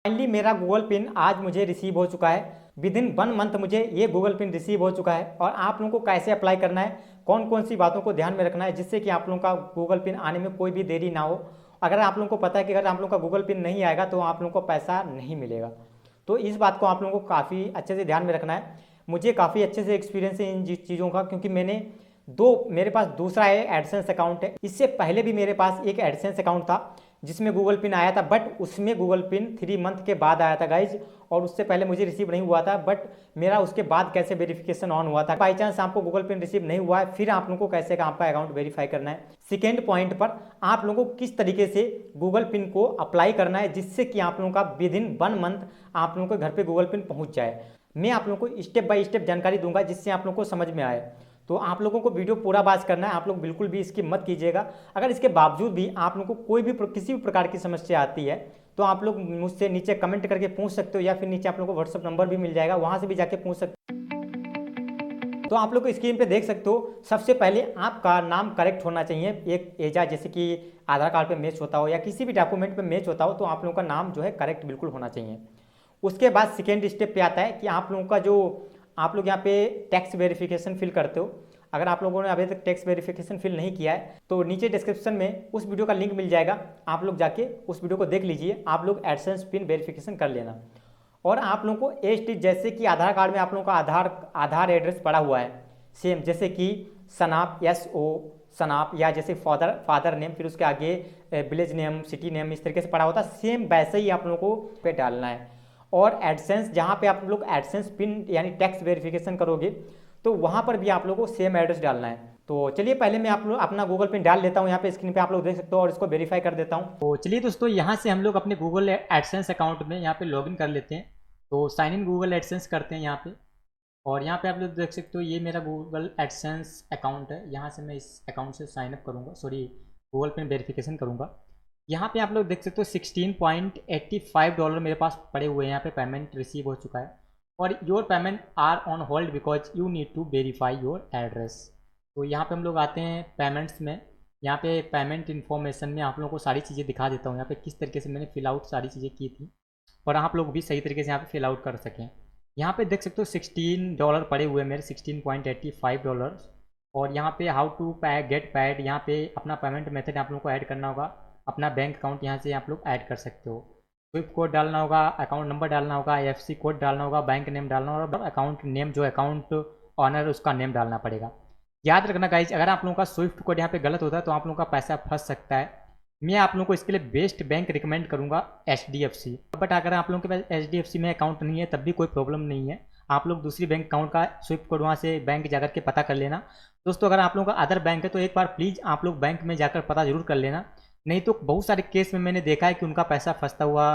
Finally मेरा Google pin आज मुझे रिसीव हो चुका है। विद इन 1 मंथ मुझे ये गूगल पिन रिसीव हो चुका है। और आप लोगों को कैसे अप्लाई करना है, कौन कौन सी बातों को ध्यान में रखना है जिससे कि आप लोगों का गूगल पिन आने में कोई भी देरी ना हो। अगर आप लोगों को पता है कि अगर आप लोगों का गूगल पिन नहीं आएगा तो आप लोगों को पैसा नहीं मिलेगा, तो इस बात को आप लोगों को काफ़ी अच्छे से ध्यान में रखना है। मुझे काफ़ी अच्छे से एक्सपीरियंस है इन चीज़ों का, क्योंकि मेरे पास दूसरा है एडसेंस अकाउंट है। इससे पहले भी मेरे पास एक एडसेंस अकाउंट था जिसमें गूगल पिन आया था, बट उसमें गूगल पिन 3 मंथ के बाद आया था गाइज। और उससे पहले मुझे रिसीव नहीं हुआ था, बट मेरा उसके बाद कैसे वेरिफिकेशन ऑन हुआ था। बाई चांस आपको गूगल पिन रिसीव नहीं हुआ है, फिर आप लोगों को कैसे आपका अकाउंट वेरीफाई करना है। सेकेंड पॉइंट पर आप लोगों को किस तरीके से गूगल पिन को अप्लाई करना है जिससे कि आप लोगों का विद इन 1 मंथ आप लोगों के घर पे गूगल पिन पहुंच जाए। मैं आप लोगों को स्टेप बाय स्टेप जानकारी दूंगा जिससे आप लोगों को समझ में आए। तो आप लोगों को वीडियो पूरा वॉच करना है, आप लोग बिल्कुल भी इसकी मत कीजिएगा। अगर इसके बावजूद भी आप लोगों को कोई भी किसी भी प्रकार की समस्या आती है तो आप लोग मुझसे नीचे कमेंट करके पूछ सकते हो, या फिर नीचे आप लोगों को व्हाट्सअप नंबर भी मिल जाएगा, वहां से भी जाके पूछ सकते हो। तो आप लोग को स्क्रीन पे देख सकते हो, सबसे पहले आपका नाम करेक्ट होना चाहिए। एक एजा जैसे कि आधार कार्ड पे मैच होता हो या किसी भी डॉक्यूमेंट पे मैच होता हो, तो आप लोगों का नाम जो है करेक्ट बिल्कुल होना चाहिए। उसके बाद सेकेंड स्टेप पे आता है कि आप लोगों का जो आप लोग यहाँ पे टैक्स वेरिफिकेशन फिल करते हो। अगर आप लोगों ने अभी तक टैक्स वेरिफिकेशन फिल नहीं किया है तो नीचे डिस्क्रिप्शन में उस वीडियो का लिंक मिल जाएगा, आप लोग जाके उस वीडियो को देख लीजिए। आप लोग एडसेंस पिन वेरिफिकेशन कर लेना। और आप लोगों को एस टी जैसे कि आधार कार्ड में आप लोगों का आधार एड्रेस पड़ा हुआ है सेम, जैसे कि सनाप SO सनाप, या जैसे फादर नेम, फिर उसके आगे विलेज नेम, सिटी नेम, इस तरीके से पड़ा होता है, सेम वैसे ही आप लोगों को पे डालना है। और एडसेंस जहाँ पे आप लोग एडसेंस पिन यानी टैक्स वेरिफिकेशन करोगे तो वहाँ पर भी आप लोगों को सेम एड्रेस डालना है। तो चलिए पहले मैं आप लोग अपना गूगल पिन डाल लेता हूँ, यहाँ पे स्क्रीन पे आप लोग देख सकते हो, और इसको वेरीफाई कर देता हूँ। तो चलिए दोस्तों, यहाँ से हम लोग अपने गूगल एडसेंस अकाउंट में यहाँ पे लॉगिन कर लेते हैं। तो साइन इन गूगल एडसेंस करते हैं यहाँ पे। और यहाँ पे आप लोग देख सकते हो ये मेरा गूगल एडसेंस अकाउंट है। यहाँ से मैं इस अकाउंट से साइन अप करूँगा, सॉरी गूगल पिन वेरिफिकेशन करूँगा। यहाँ पे आप लोग देख सकते हो $16.85 मेरे पास पड़े हुए हैं। यहाँ पे पेमेंट रिसीव हो चुका है। और your payment are on hold because you need to verify your address. तो यहाँ पे हम लोग आते हैं पेमेंट्स में। यहाँ पे पेमेंट इन्फॉर्मेशन में आप लोगों को सारी चीज़ें दिखा देता हूँ यहाँ पे किस तरीके से मैंने फिल आउट सारी चीज़ें की थी, और आप लोग भी सही तरीके से यहाँ पे फिल आउट कर सकें। यहाँ पे देख सकते हो $16 पड़े हुए मेरे, $16.85। और यहाँ पे हाउ टू पे गेट पैड, यहाँ पे अपना पेमेंट मेथड आप लोगों को ऐड करना होगा। अपना बैंक अकाउंट यहाँ से आप लोग ऐड कर सकते हो। स्विफ्ट कोड डालना होगा, अकाउंट नंबर डालना होगा, IFSC कोड डालना होगा, बैंक नेम डालना होगा, और अकाउंट नेम जो अकाउंट ऑनर उसका नेम डालना पड़ेगा। याद रखना गाइज, अगर आप लोगों का स्विफ्ट कोड यहाँ पे गलत होता है तो आप लोगों का पैसा फंस सकता है। मैं आप लोगों को इसके लिए बेस्ट बैंक रिकमेंड करूँगा HDFC। बट अगर आप लोगों के पास HDFC में अकाउंट नहीं है तब भी कोई प्रॉब्लम नहीं है, आप लोग दूसरी बैंक अकाउंट का स्विफ्ट कोड वहाँ से बैंक जाकर के पता कर लेना। दोस्तों अगर आप लोगों का अदर बैंक है तो एक बार प्लीज़ आप लोग बैंक में जाकर पता जरूर कर लेना, नहीं तो बहुत सारे केस में मैंने देखा है कि उनका पैसा फंसता हुआ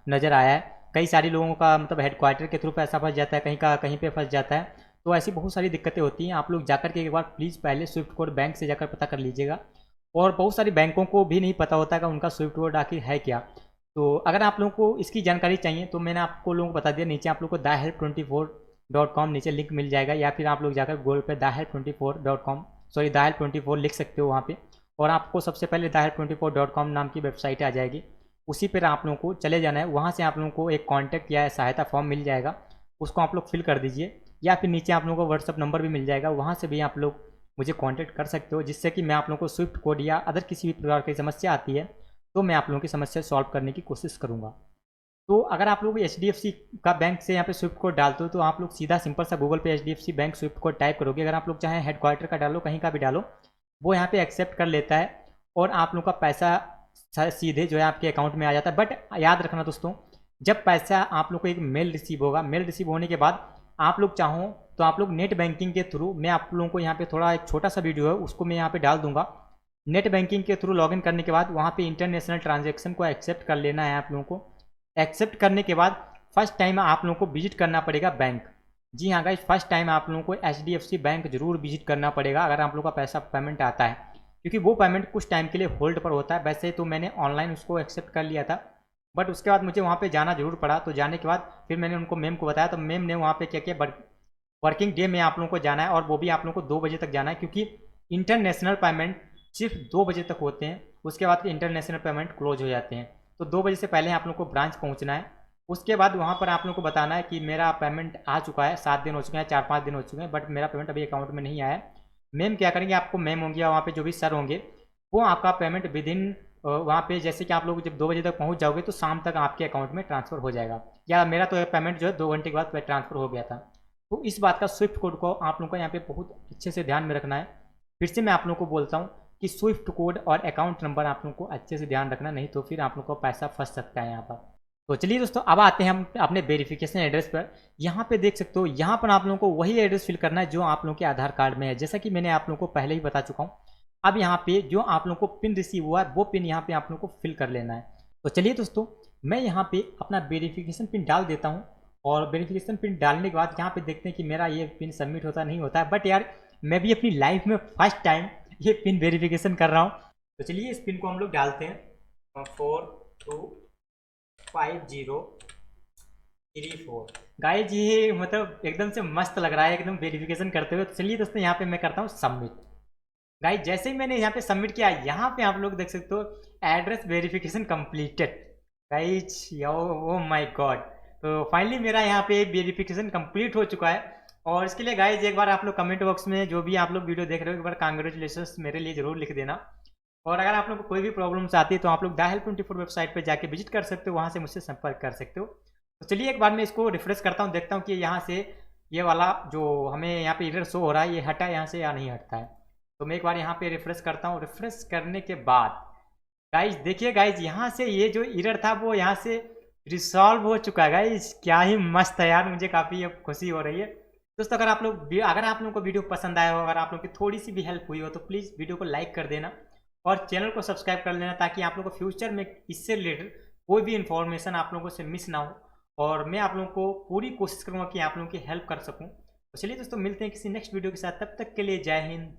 नज़र आया है। कई सारे लोगों का मतलब हेडक्वार्टर के थ्रू पैसा फंस जाता है, कहीं का कहीं पे फंस जाता है। तो ऐसी बहुत सारी दिक्कतें होती हैं। आप लोग जाकर के एक बार प्लीज़ पहले स्विफ्ट कोड बैंक से जाकर पता कर लीजिएगा। और बहुत सारी बैंकों को भी नहीं पता होता कि उनका स्विफ्ट कोड आखिर है क्या। तो अगर आप लोगों को इसकी जानकारी चाहिए तो मैंने आपको लोगों को बता दिया, नीचे आप लोग को dahelp24.com नीचे लिंक मिल जाएगा, या फिर आप लोग जाकर गूगल पे dahelp24.com सॉरी dahelp24 लिख सकते हो वहाँ पे, और आपको सबसे पहले dahelp24.com नाम की वेबसाइट आ जाएगी। उसी पर आप लोगों को चले जाना है। वहाँ से आप लोगों को एक कॉन्टैक्ट या सहायता फॉर्म मिल जाएगा, उसको आप लोग फिल कर दीजिए, या फिर नीचे आप लोगों को व्हाट्सअप नंबर भी मिल जाएगा, वहाँ से भी आप लोग मुझे कांटेक्ट कर सकते हो, जिससे कि मैं आप लोगों को स्विफ्ट कोड या अदर किसी भी प्रकार की समस्या आती है तो मैं आप लोगों की समस्या सॉल्व करने की कोशिश करूँगा। तो अगर आप लोग HDFC का बैंक से यहाँ पे स्विफ्ट कोड डालते हो तो आप लोग सीधा सिंपल सा गूगल पे HDFC bank Swift code type करोगे। अगर आप लोग चाहें हेडक्वार्टर का डालो, कहीं का भी डालो, वो यहाँ पे एक्सेप्ट कर लेता है और आप लोग का पैसा सीधे जो है आपके अकाउंट में आ जाता है। बट याद रखना दोस्तों, जब पैसा आप लोग को एक मेल रिसीव होगा, मेल रिसीव होने के बाद आप लोग चाहो तो आप लोग नेट बैंकिंग के थ्रू, मैं आप लोगों को यहाँ पे थोड़ा एक छोटा सा वीडियो है उसको मैं यहाँ पे डाल दूंगा। नेट बैंकिंग के थ्रू लॉगिन करने के बाद वहाँ पे इंटरनेशनल ट्रांजैक्शन को एक्सेप्ट कर लेना है आप लोगों को। एक्सेप्ट करने के बाद फर्स्ट टाइम आप लोगों को विजिट करना पड़ेगा बैंक। जी हाँ गाइस, फर्स्ट टाइम आप लोगों को HDFC बैंक जरूर विजिट करना पड़ेगा अगर आप लोगों का पैसा पेमेंट आता है, क्योंकि वो पेमेंट कुछ टाइम के लिए होल्ड पर होता है। वैसे तो मैंने ऑनलाइन उसको एक्सेप्ट कर लिया था, बट उसके बाद मुझे वहाँ पे जाना जरूर पड़ा। तो जाने के बाद फिर मैंने उनको मैम को बताया, तो मैम ने वहाँ पे क्या किया, वर्किंग डे में आप लोगों को जाना है, और वो भी आप लोगों को 2 बजे तक जाना है, क्योंकि इंटरनेशनल पेमेंट सिर्फ 2 बजे तक होते हैं, उसके बाद इंटरनेशनल पेमेंट क्लोज हो जाते हैं। तो 2 बजे से पहले आप लोगों को ब्रांच पहुँचना है उसके बाद वहाँ पर आप लोगों को बताना है कि मेरा पेमेंट आ चुका है, 7 दिन हो चुके हैं, 4-5 दिन हो चुके हैं, बट मेरा पेमेंट अभी अकाउंट में नहीं आया है। मैम क्या करेंगे, आपको मैम होंगी या वहाँ पे जो भी सर होंगे वो आपका पेमेंट विद इन वहाँ पे जैसे कि आप लोग जब 2 बजे तक पहुँच जाओगे तो शाम तक आपके अकाउंट में ट्रांसफ़र हो जाएगा। या मेरा तो पेमेंट जो है 2 घंटे के बाद ट्रांसफ़र हो गया था। तो इस बात का स्विफ्ट कोड को आप लोगों को यहाँ पे बहुत अच्छे से ध्यान में रखना है। फिर से मैं आप लोगों को बोलता हूँ कि स्विफ्ट कोड और अकाउंट नंबर आप लोगों को अच्छे से ध्यान रखना, नहीं तो फिर आप लोगों को पैसा फंस सकता है यहाँ पर। तो चलिए दोस्तों, अब आते हैं हम अपने वेरिफिकेशन एड्रेस पर। यहाँ पे देख सकते हो, यहाँ पर आप लोगों को वही एड्रेस फिल करना है जो आप लोगों के आधार कार्ड में है, जैसा कि मैंने आप लोगों को पहले ही बता चुका हूँ। अब यहाँ पे जो आप लोगों को पिन रिसीव हुआ है वो पिन यहाँ पे आप लोगों को फिल कर लेना है। तो चलिए दोस्तों, मैं यहाँ पे अपना वेरिफिकेशन पिन डाल देता हूँ और वेरिफिकेशन पिन डालने के बाद यहाँ पे देखते हैं कि मेरा ये पिन सबमिट होता नहीं होता है। बट यार, मैं भी अपनी लाइफ में फर्स्ट टाइम ये पिन वेरिफिकेशन कर रहा हूँ। तो चलिए इस पिन को हम लोग डालते हैं, 425034। गाइस ये मतलब एकदम से मस्त लग रहा है एकदम वेरिफिकेशन करते हुए। तो चलिए दोस्तों, यहाँ पे मैं करता हूँ सबमिट। गाइस जैसे ही मैंने यहाँ पे सबमिट किया, यहाँ पे आप लोग देख सकते हो address verification completed. Guys yo, oh my God, तो फाइनली मेरा यहाँ पे वेरिफिकेशन कंप्लीट हो चुका है। और इसके लिए गाइस एक बार आप लोग कमेंट बॉक्स में जो भी आप लोग वीडियो देख रहे हो, एक बार कांग्रेचुलेशंस मेरे लिए जरूर लिख देना। और अगर आप लोग को कोई भी प्रॉब्लम्स आती है तो आप लोग द हेल्प24 वेबसाइट पर जाके विजिट कर सकते हो, वहाँ से मुझसे संपर्क कर सकते हो। तो चलिए एक बार मैं इसको रिफ्रेश करता हूँ, देखता हूँ कि यहाँ से ये वाला जो हमें यहाँ पे एरर शो हो रहा है ये हटा यहाँ से या नहीं हटता है। तो मैं एक बार यहाँ पे रिफ्रेश करता हूँ। रिफ्रेश करने के बाद गाइज देखिए, गाइज यहाँ से ये जो एरर था वो यहाँ से रिसॉल्व हो चुका है। गाइज क्या ही मस्त है यार, मुझे काफ़ी अब खुशी हो रही है। दोस्तों अगर आप लोगों को वीडियो पसंद आया हो, अगर आप लोग की थोड़ी सी भी हेल्प हुई हो, तो प्लीज़ वीडियो को लाइक कर देना और चैनल को सब्सक्राइब कर लेना, ताकि आप लोगों को फ्यूचर में इससे रिलेटेड कोई भी इन्फॉर्मेशन आप लोगों से मिस ना हो और मैं आप लोगों को पूरी कोशिश करूँगा कि आप लोगों की हेल्प कर सकूँ। तो चलिए दोस्तों, मिलते हैं किसी नेक्स्ट वीडियो के साथ, तब तक के लिए जय हिंद।